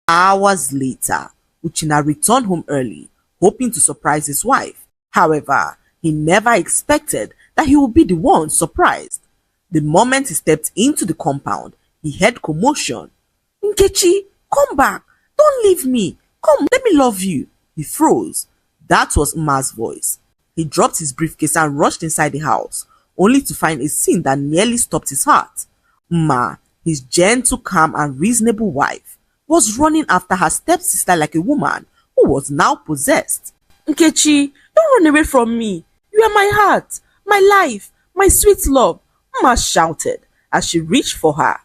Hours later, Uchina returned home early, hoping to surprise his wife. However, he never expected that he would be the one surprised. The moment he stepped into the compound, he heard commotion. "Nkechi, come back! Don't leave me! Come, let me love you!" He froze. That was Mma's voice. He dropped his briefcase and rushed inside the house, only to find a scene that nearly stopped his heart. Mma, his gentle, calm, and reasonable wife, was running after her stepsister like a woman who was now possessed. "Nkechi, don't run away from me! You are my heart, my life, my sweet love!" Mma shouted as she reached for her.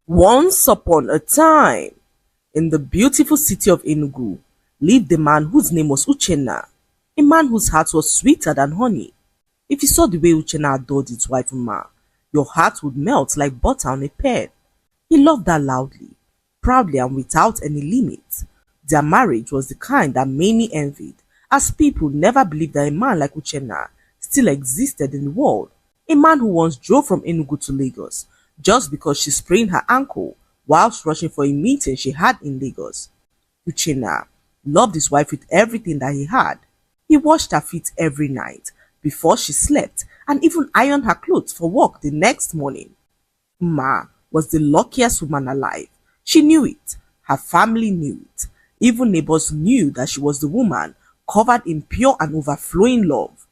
Once upon a time, in the beautiful city of Enugu, lived a man whose name was Uchina, a man whose heart was sweeter than honey. If you saw the way Uchina adored his wife Mma, your heart would melt like butter on a pan. He loved her loudly, proudly, and without any limits. Their marriage was the kind that many envied, as people never believed that a man like Uchina still existed in the world. A man who once drove from Enugu to Lagos just because she sprained her ankle whilst rushing for a meeting she had in Lagos. Uchina loved his wife with everything that he had. He washed her feet every night before she slept and even ironed her clothes for work the next morning. Mma was the luckiest woman alive. She knew it. Her family knew it. Even neighbors knew that she was the woman covered in pure and overflowing love.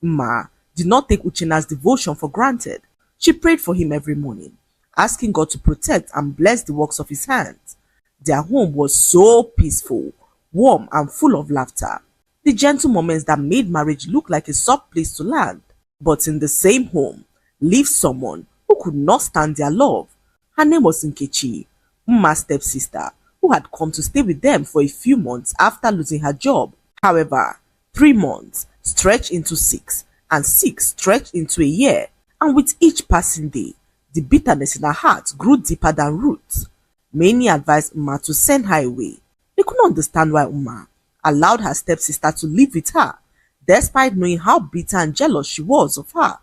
Mma did not take Uchina's devotion for granted. She prayed for him every morning, asking God to protect and bless the works of his hands. Their home was so peaceful, warm, and full of laughter. The gentle moments that made marriage look like a soft place to land. But in the same home lived someone who could not stand their love. Her name was Nkechi, Mma's stepsister, who had come to stay with them for a few months after losing her job. However, 3 months stretched into 6, and 6 stretched into a year, and with each passing day, the bitterness in her heart grew deeper than roots. Many advised Mma to send her away. They could not understand why Mma allowed her stepsister to live with her, despite knowing how bitter and jealous she was of her.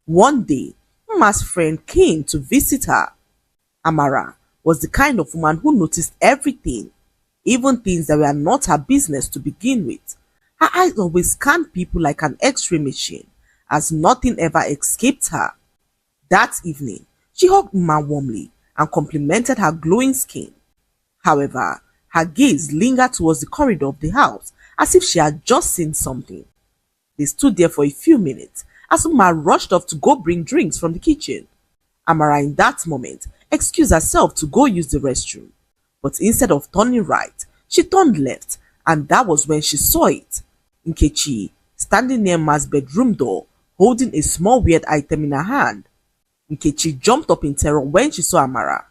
One day, Mma's friend came to visit her. Amara was the kind of woman who noticed everything, even things that were not her business to begin with. Her eyes always scanned people like an X-ray machine, as nothing ever escaped her. That evening, she hugged Mma warmly and complimented her glowing skin. However, her gaze lingered towards the corridor of the house as if she had just seen something. They stood there for a few minutes as Mma rushed off to go bring drinks from the kitchen. Amara in that moment excused herself to go use the restroom. But instead of turning right, she turned left, and that was when she saw it. Nkechi, standing near Mma's bedroom door, holding a small weird item in her hand. Nkechi jumped up in terror when she saw Amara.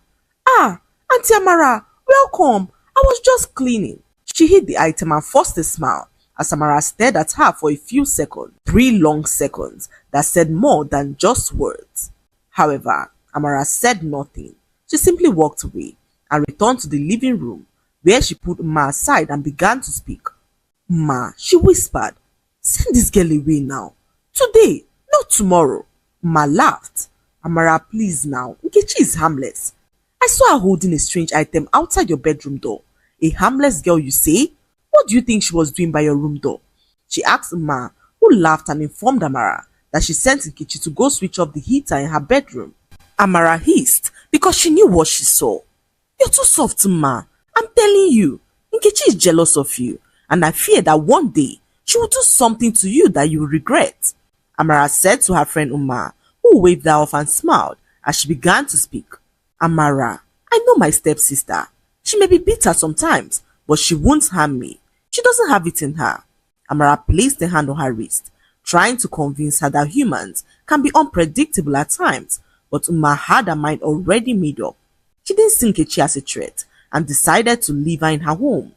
"Ah, Auntie Amara, welcome! I was just cleaning." She hid the item and forced a smile as Amara stared at her for a few seconds, 3 long seconds that said more than just words. However, Amara said nothing. She simply walked away and returned to the living room, where she put Mma aside and began to speak. "Mma," she whispered, "send this girl away now. Today, not tomorrow." Mma laughed. "Amara, please now. Nkechi is harmless. I saw her holding a strange item outside your bedroom door. A harmless girl, you say? What do you think she was doing by your room door?" She asked Mma, who laughed and informed Amara that she sent Nkechi to go switch off the heater in her bedroom. Amara hissed because she knew what she saw. "You're too soft, Mma. I'm telling you, Nkechi is jealous of you, and I fear that one day she will do something to you that you will regret," Amara said to her friend Mma, who waved her off and smiled as she began to speak. "Amara, I know my stepsister. She may be bitter sometimes, but she won't harm me. She doesn't have it in her." Amara placed a hand on her wrist, trying to convince her that humans can be unpredictable at times, but Mma had her mind already made up. She didn't see Nkechi as a threat and decided to leave her in her home.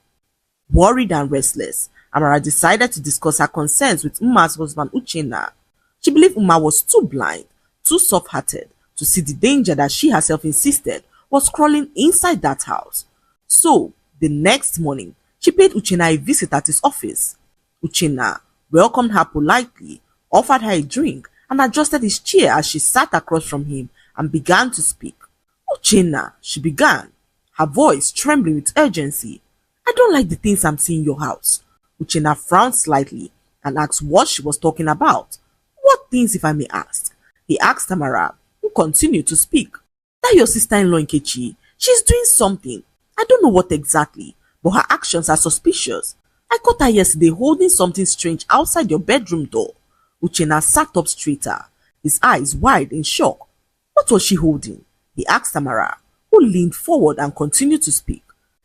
Worried and restless, Amara decided to discuss her concerns with Mma's husband Uchina. She believed Mma was too blind, too soft-hearted to see the danger that she herself insisted was crawling inside that house. So, the next morning, she paid Uchina a visit at his office. Uchina welcomed her politely, offered her a drink, and adjusted his chair as she sat across from him and began to speak. "Uchina," she began, her voice trembling with urgency. I don't like the things I'm seeing in your house. Uchina frowned slightly and asked what she was talking about. What things, if I may ask? He asked Tamara, who continued to speak. That your sister-in-law Nkechi, she's doing something. I don't know what exactly, but her actions are suspicious. I caught her yesterday holding something strange outside your bedroom door. Uchina sat up straighter, his eyes wide in shock. What was she holding? He asked Tamara, who leaned forward and continued to speak.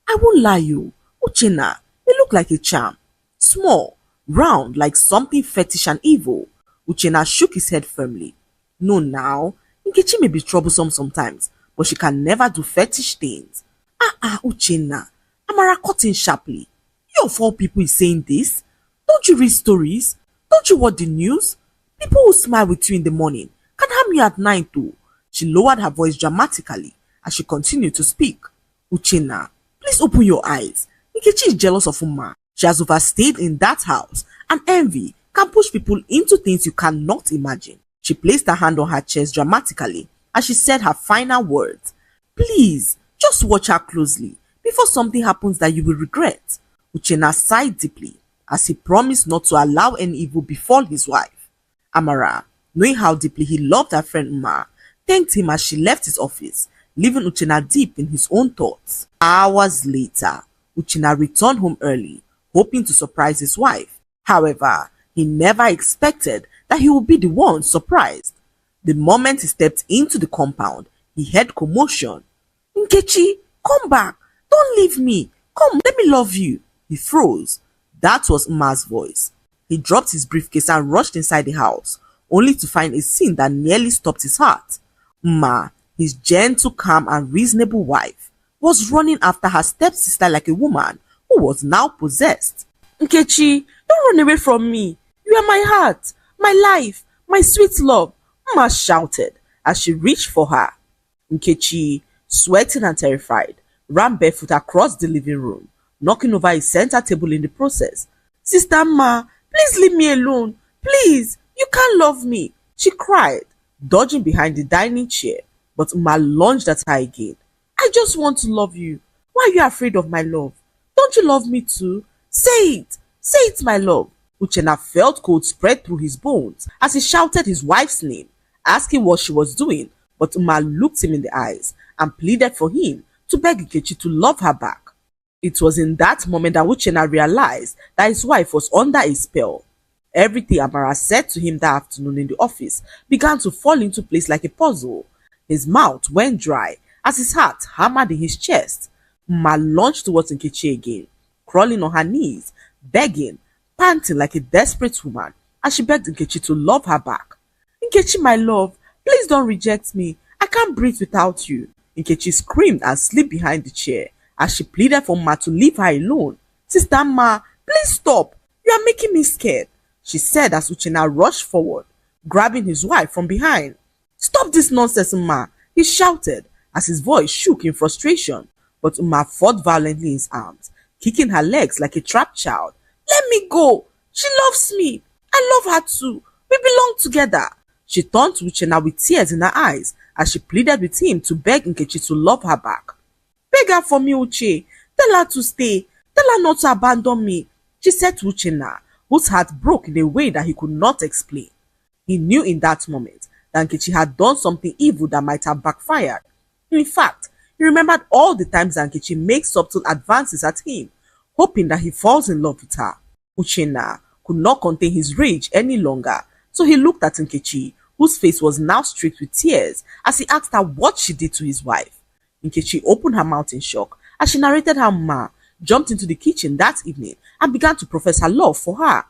I won't lie you, Uchina, it looked like a charm. Small, round, like something fetish and evil. Uchina shook his head firmly. No now, Nkechi may be troublesome sometimes, but she can never do fetish things. Uchina, Amara cut in sharply. You of all people is saying this? Don't you read stories? Don't you watch the news? People who smile with you in the morning can harm you at night too. She lowered her voice dramatically as she continued to speak. Uchina, please open your eyes. Nkechi is jealous of Uma. She has overstayed in that house, and envy can push people into things you cannot imagine. She placed her hand on her chest dramatically as she said her final words. Please, just watch her closely before something happens that you will regret. Uchina sighed deeply as he promised not to allow any evil befall his wife. Amara, knowing how deeply he loved her friend Uma, thanked him as she left his office, leaving Uchina deep in his own thoughts. Hours later, Uchina returned home early, hoping to surprise his wife. However, he never expected that he would be the one surprised. The moment he stepped into the compound, he heard commotion. Nkechi, come back. Don't leave me. Come, let me love you. He froze. That was Uma's voice. He dropped his briefcase and rushed inside the house, only to find a scene that nearly stopped his heart. Uma, his gentle, calm and reasonable wife, was running after her stepsister like a woman who was now possessed. Nkechi, don't run away from me. You are my heart, my life, my sweet love, Uma shouted as she reached for her. Nkechi, sweating and terrified, ran barefoot across the living room, knocking over his center table in the process. Sister Ma, please leave me alone. Please, you can't love me, she cried, dodging behind the dining chair, but Uma lunged at her again. I just want to love you. Why are you afraid of my love? Don't you love me too? Say it, my love. Uchina felt cold spread through his bones as he shouted his wife's name, asking what she was doing, but Uma looked him in the eyes and pleaded for him to beg Nkechi to love her back. It was in that moment that Uchina realized that his wife was under a spell. Everything Amara said to him that afternoon in the office began to fall into place like a puzzle. His mouth went dry as his heart hammered in his chest. Uma launched towards Nkechi again, crawling on her knees, begging, panting like a desperate woman as she begged Nkechi to love her back. Nkechi, my love, please don't reject me. I can't breathe without you. Nkechi screamed and slipped behind the chair as she pleaded for Ma to leave her alone. Sister Ma, please stop. You are making me scared, she said as Uchina rushed forward, grabbing his wife from behind. Stop this nonsense, Ma, he shouted as his voice shook in frustration, but Uma fought violently in his arms, kicking her legs like a trapped child. Let me go. She loves me. I love her too. We belong together. She turned to Uchina with tears in her eyes as she pleaded with him to beg Nkechi to love her back. Beg her for me, Uche. Tell her to stay. Tell her not to abandon me, she said to Uchina, whose heart broke in a way that he could not explain. He knew in that moment that Nkechi had done something evil that might have backfired. In fact, he remembered all the times that Nkechi makes subtle advances at him, hoping that he falls in love with her. Uchina could not contain his rage any longer, so he looked at Nkechi, whose face was now streaked with tears, as he asked her what she did to his wife. Nkechi opened her mouth in shock as she narrated how Ma jumped into the kitchen that evening and began to profess her love for her.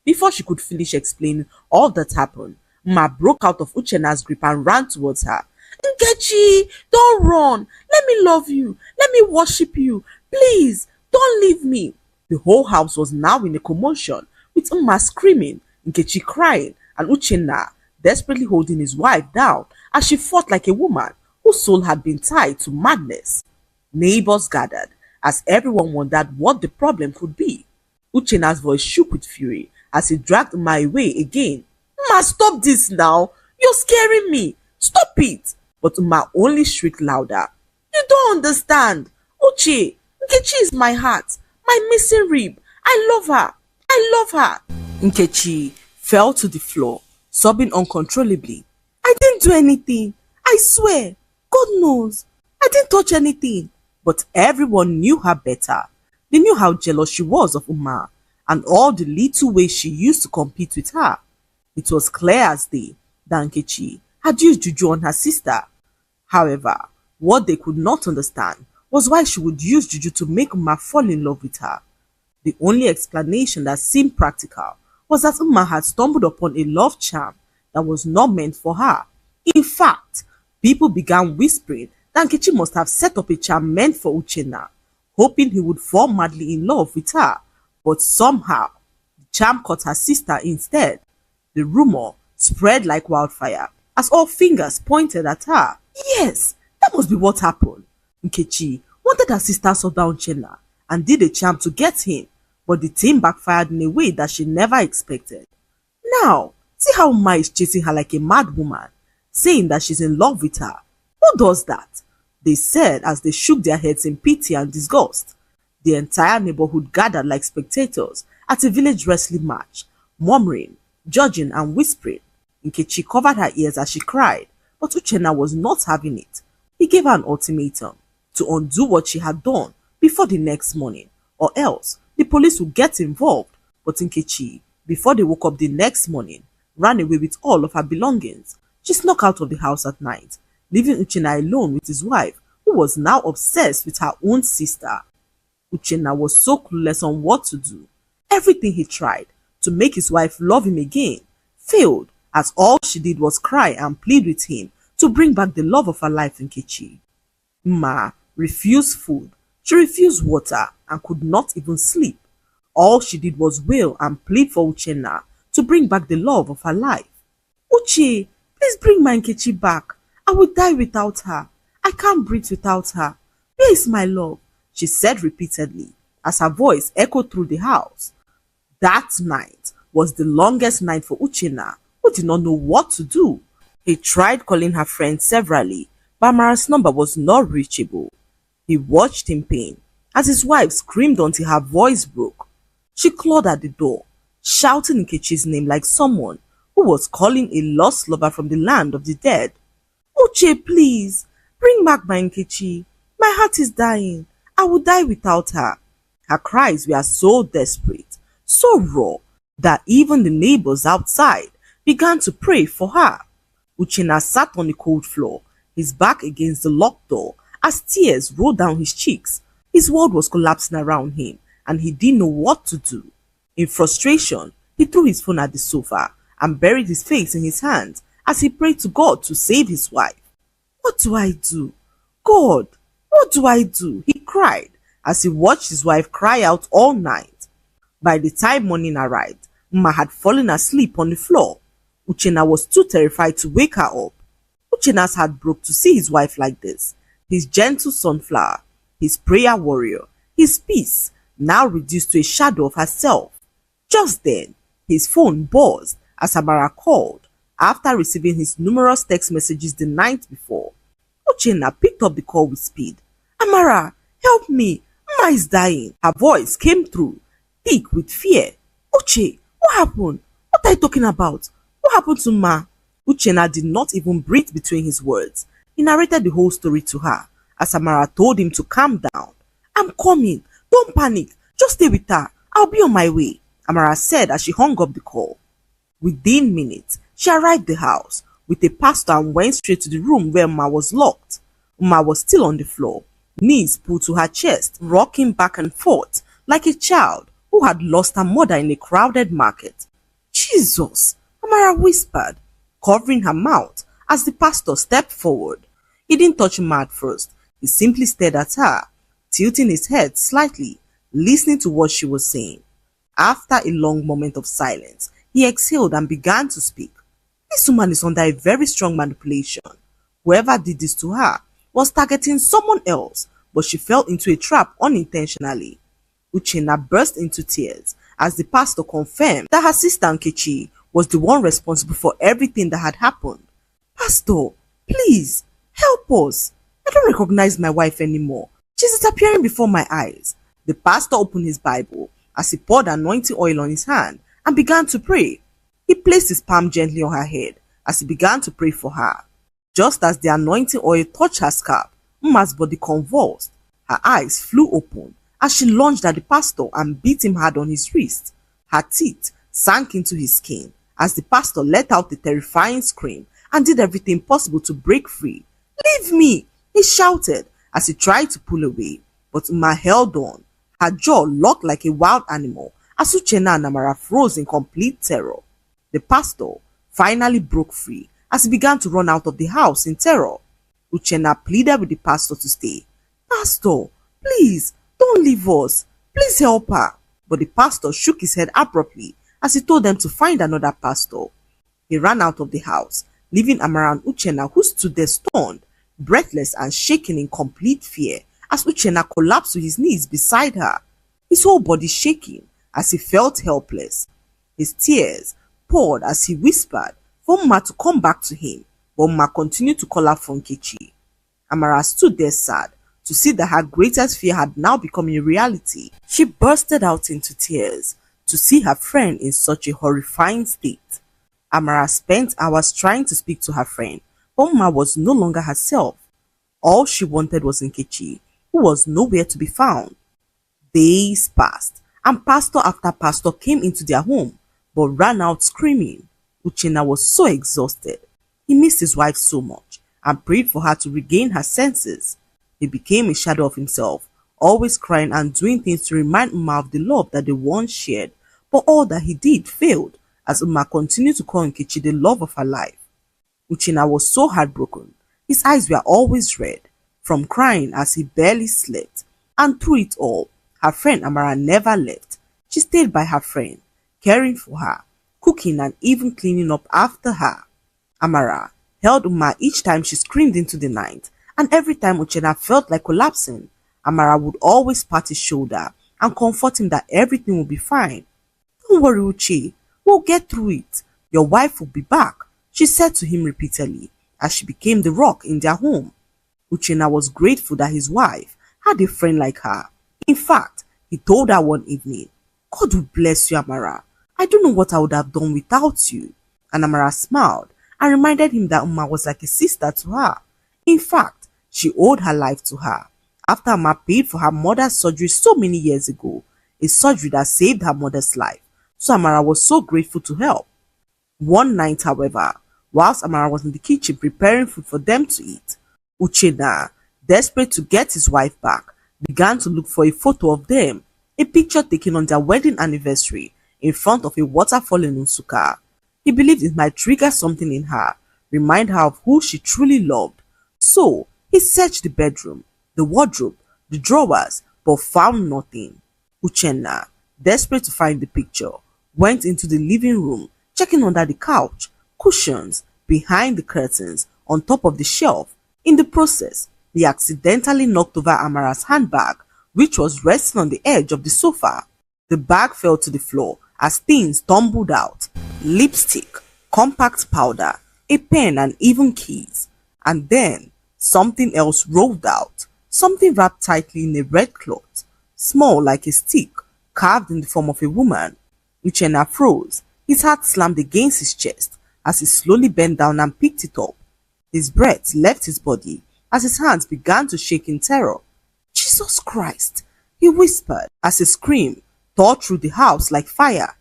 Before she could finish explaining all that happened, Ma broke out of Uchina's grip and ran towards her. Nkechi, don't run. Let me love you. Let me worship you. Please, don't leave me. The whole house was now in a commotion, with Uma screaming, Nkechi crying, and Uchina desperately holding his wife down as she fought like a woman whose soul had been tied to madness. Neighbors gathered as everyone wondered what the problem could be. Uchina's voice shook with fury as he dragged Uma away again. Uma, stop this now. You're scaring me. Stop it. But Uma only shrieked louder. You don't understand. Uche, Nkechi is my heart, my missing rib. I love her. I love her. Nkechi fell to the floor, sobbing uncontrollably. I didn't do anything. I swear. God knows. I didn't touch anything. But everyone knew her better. They knew how jealous she was of Uma and all the little ways she used to compete with her. It was clear as day that Nkechi had used juju on her sister. However, what they could not understand was why she would use juju to make Uma fall in love with her. The only explanation that seemed practical was that Uma had stumbled upon a love charm that was not meant for her. In fact, people began whispering that Nkechi must have set up a charm meant for Uchina, hoping he would fall madly in love with her. But somehow, the charm caught her sister instead. The rumor spread like wildfire as all fingers pointed at her. Yes, that must be what happened. Nkechi wanted her sister so down Uchina and did a charm to get him, but the thing backfired in a way that she never expected. Now, see how Uma is chasing her like a mad woman, saying that she's in love with her. Who does that? They said as they shook their heads in pity and disgust. The entire neighborhood gathered like spectators at a village wrestling match, murmuring, judging and whispering. Nkechi covered her ears as she cried, but Uchenna was not having it. He gave her an ultimatum to undo what she had done before the next morning, or else the police would get involved. But Nkechi, before they woke up the next morning, ran away with all of her belongings. She snuck out of the house at night, leaving Uchenna alone with his wife, who was now obsessed with her own sister. Uchenna was so clueless on what to do. Everything he tried to make his wife love him again failed, as all she did was cry and plead with him to bring back the love of her life in Nkechi. Ma refused food, she refused water and could not even sleep. All she did was wail and plead for Uchenna to bring back the love of her life. Uche, please bring my Nkechi back. I will die without her. I can't breathe without her. Where is my love? She said repeatedly as her voice echoed through the house. That night was the longest night for Uchenna, who did not know what to do. He tried calling her friend severally, but Amara's number was not reachable. He watched in pain as his wife screamed until her voice broke. She clawed at the door, shouting Nkechi's name like someone who was calling a lost lover from the land of the dead. Uche, please, bring back my Nkechi. My heart is dying. I will die without her. Her cries were so desperate, so raw, that even the neighbors outside began to pray for her. Uchenna sat on the cold floor, his back against the locked door, as tears rolled down his cheeks. His world was collapsing around him, and he didn't know what to do. In frustration, he threw his phone at the sofa and buried his face in his hands as he prayed to God to save his wife. What do I do? God, what do I do? He cried as he watched his wife cry out all night. By the time morning arrived, Uma had fallen asleep on the floor. Uchenna was too terrified to wake her up. Uchenna's heart broke to see his wife like this. His gentle sunflower, his prayer warrior, his peace, now reduced to a shadow of herself. Just then, his phone buzzed as Amara called after receiving his numerous text messages the night before. Uchenna picked up the call with speed. Amara, help me. Mama is dying. Her voice came through, thick with fear. Uche, what happened? What are you talking about? What happened to Ma? Uchenna did not even breathe between his words. He narrated the whole story to her as Amara told him to calm down. I'm coming. Don't panic. Just stay with her. I'll be on my way, Amara said as she hung up the call. Within minutes, she arrived at the house with a pastor and went straight to the room where Uma was locked. Uma was still on the floor, knees pulled to her chest, rocking back and forth like a child who had lost her mother in a crowded market. Jesus, Amara whispered, covering her mouth as the pastor stepped forward. He didn't touch Uma at first. He simply stared at her, tilting his head slightly, listening to what she was saying. After a long moment of silence, he exhaled and began to speak. This woman is under a very strong manipulation. Whoever did this to her was targeting someone else, but she fell into a trap unintentionally. Uchenna burst into tears as the pastor confirmed that her sister Nkechi was the one responsible for everything that had happened. Pastor, please, help us. I don't recognize my wife anymore. She's disappearing before my eyes. The pastor opened his Bible as he poured anointing oil on his hand and began to pray. He placed his palm gently on her head as he began to pray for her. Just as the anointing oil touched her scalp, Mma's body convulsed. Her eyes flew open as she lunged at the pastor and beat him hard on his wrist. Her teeth sank into his skin as the pastor let out a terrifying scream and did everything possible to break free. "Leave me!" he shouted as he tried to pull away, but Mma held on. Her jaw locked like a wild animal as Uchina and Amara froze in complete terror. The pastor finally broke free as he began to run out of the house in terror. Uchina pleaded with the pastor to stay. "Pastor, please, don't leave us. Please help her." But the pastor shook his head abruptly as he told them to find another pastor. He ran out of the house, leaving Amara and Uchina, who stood there stunned, breathless and shaking in complete fear as Uchina collapsed to his knees beside her, his whole body shaking as he felt helpless. His tears poured as he whispered for Mma to come back to him, but Mma continued to call out for Nkechi. Amara stood there sad to see that her greatest fear had now become a reality. She bursted out into tears to see her friend in such a horrifying state. Amara spent hours trying to speak to her friend, but Mma was no longer herself. All she wanted was Nkechi, who was nowhere to be found. Days passed, and pastor after pastor came into their home, but ran out screaming. Uchina was so exhausted. He missed his wife so much and prayed for her to regain her senses. He became a shadow of himself, always crying and doing things to remind Mma of the love that they once shared, but all that he did failed as Mma continued to call Nkechi the love of her life. Uchina was so heartbroken. His eyes were always red from crying as he barely slept, and through it all, her friend Amara never left. She stayed by her friend, caring for her, cooking and even cleaning up after her. Amara held Mma each time she screamed into the night, and every time Uchina felt like collapsing, Amara would always pat his shoulder and comfort him that everything will be fine. "Don't worry, Uche, we'll get through it. Your wife will be back," she said to him repeatedly as she became the rock in their home. Uchina was grateful that his wife had a friend like her. In fact, he told her one evening, "God will bless you, Amara. I don't know what I would have done without you." And Amara smiled and reminded him that Mma was like a sister to her. In fact, she owed her life to her. After Mma paid for her mother's surgery so many years ago, a surgery that saved her mother's life, so Amara was so grateful to help. One night, however, whilst Amara was in the kitchen preparing food for them to eat, Uchina, desperate to get his wife back, began to look for a photo of them, a picture taken on their wedding anniversary in front of a waterfall in Nsukka. He believed it might trigger something in her, remind her of who she truly loved. So, he searched the bedroom, the wardrobe, the drawers, but found nothing. Uchenna, desperate to find the picture, went into the living room, checking under the couch, cushions, behind the curtains, on top of the shelf. In the process, he accidentally knocked over Amara's handbag, which was resting on the edge of the sofa. The bag fell to the floor as things tumbled out: lipstick, compact powder, a pen and even keys. And then something else rolled out, something wrapped tightly in a red cloth, small like a stick, carved in the form of a woman. Uchenna froze. His heart slammed against his chest as he slowly bent down and picked it up. His breath left his body as his hands began to shake in terror. "Jesus Christ!" he whispered as a scream tore through the house like fire.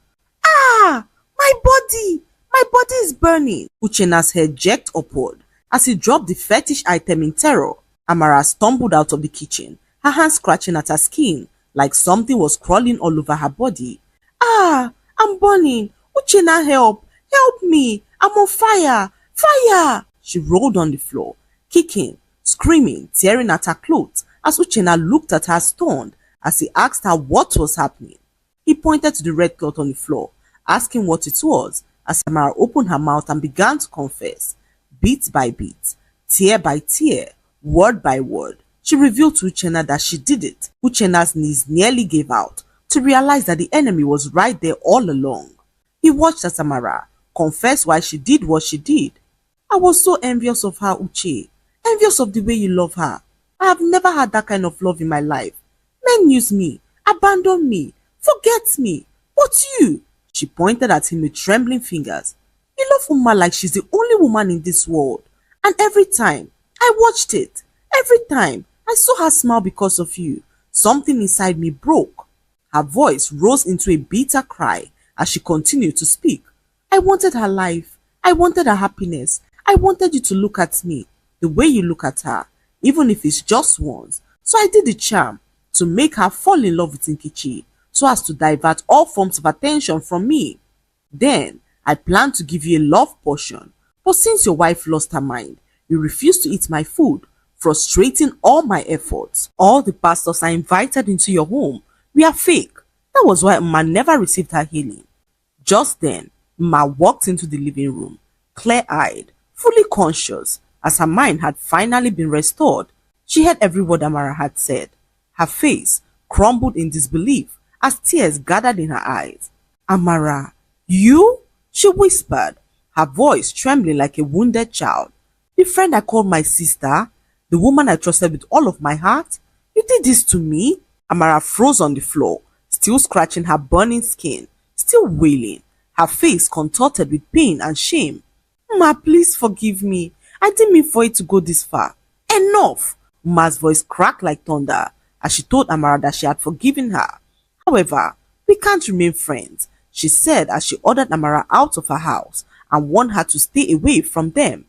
"Ah! My body! My body is burning!" Uchenna's head jerked upward as he dropped the fetish item in terror. Amara stumbled out of the kitchen, her hands scratching at her skin like something was crawling all over her body. "Ah! I'm burning! Uchenna, help! Help me! I'm on fire! Fire!" She rolled on the floor, kicking, screaming, tearing at her clothes as Uchenna looked at her stunned as he asked her what was happening. He pointed to the red cloth on the floor, asking what it was, as Amara opened her mouth and began to confess. Bit by bit, tear by tear, word by word, she revealed to Uchenna that she did it. Uchenna's knees nearly gave out to realize that the enemy was right there all along. He watched as Amara confessed why she did what she did. "I was so envious of her, Uche. Envious of the way you love her. I have never had that kind of love in my life. Men use me, abandon me, forget me. But you, she pointed at him with trembling fingers. You love Uma like she's the only woman in this world. And every time I watched it, every time I saw her smile because of you, something inside me broke. Her voice rose into a bitter cry as she continued to speak. I wanted her life. I wanted her happiness. I wanted you to look at me the way you look at her, even if it's just once. So I did the charm to make her fall in love with Nkechi so as to divert all forms of attention from me. Then I planned to give you a love potion, but since your wife lost her mind, you refused to eat my food, frustrating all my efforts. All the pastors I invited into your home were fake. That was why Mma never received her healing. Just then, Mma walked into the living room, clear-eyed, fully conscious, as her mind had finally been restored. She heard every word Amara had said. Her face crumbled in disbelief as tears gathered in her eyes. Amara, you? She whispered, her voice trembling like a wounded child. The friend I called my sister, the woman I trusted with all of my heart? You did this to me? Amara froze on the floor, still scratching her burning skin, still wailing, her face contorted with pain and shame. Ma, please forgive me. I didn't mean for it to go this far. Enough! Ma's voice cracked like thunder as she told Amara that she had forgiven her. However, we can't remain friends, she said as she ordered Amara out of her house and warned her to stay away from them.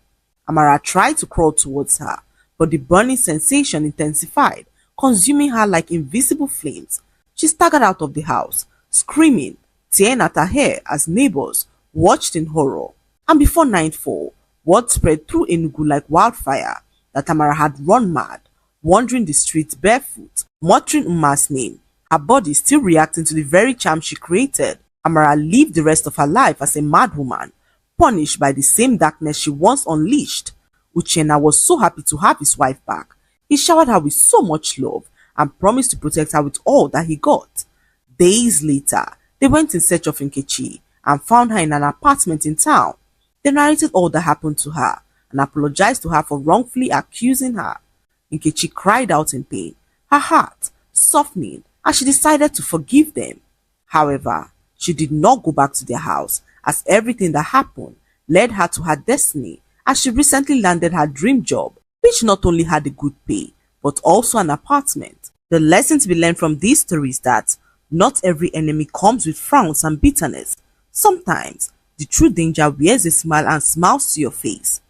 Amara tried to crawl towards her, but the burning sensation intensified, consuming her like invisible flames. She staggered out of the house, screaming, tearing at her hair as neighbors watched in horror. And before nightfall, word spread through Enugu like wildfire that Amara had run mad, wandering the streets barefoot, muttering Uma's name, her body still reacting to the very charm she created. Amara lived the rest of her life as a mad woman, punished by the same darkness she once unleashed. Uchina was so happy to have his wife back. He showered her with so much love and promised to protect her with all that he got. Days later, they went in search of Nkechi and found her in an apartment in town. They narrated all that happened to her and apologized to her for wrongfully accusing her. Nkechi cried out in pain, her heart softening as she decided to forgive them. However, she did not go back to their house as everything that happened led her to her destiny as she recently landed her dream job, which not only had a good pay but also an apartment. The lesson to be learned from this story is that not every enemy comes with frowns and bitterness. Sometimes the true danger wears a smile and smiles to your face.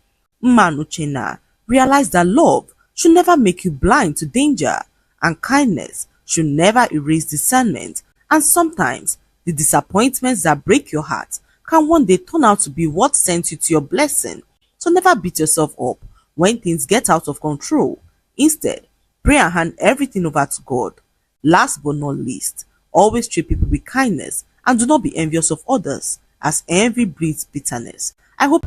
Man Uchina realized that love should never make you blind to danger, and kindness should never erase discernment, and sometimes the disappointments that break your heart can one day turn out to be what sends you to your blessing. So never beat yourself up when things get out of control. Instead, pray and hand everything over to God. Last but not least, always treat people with kindness and do not be envious of others, as envy breeds bitterness. I hope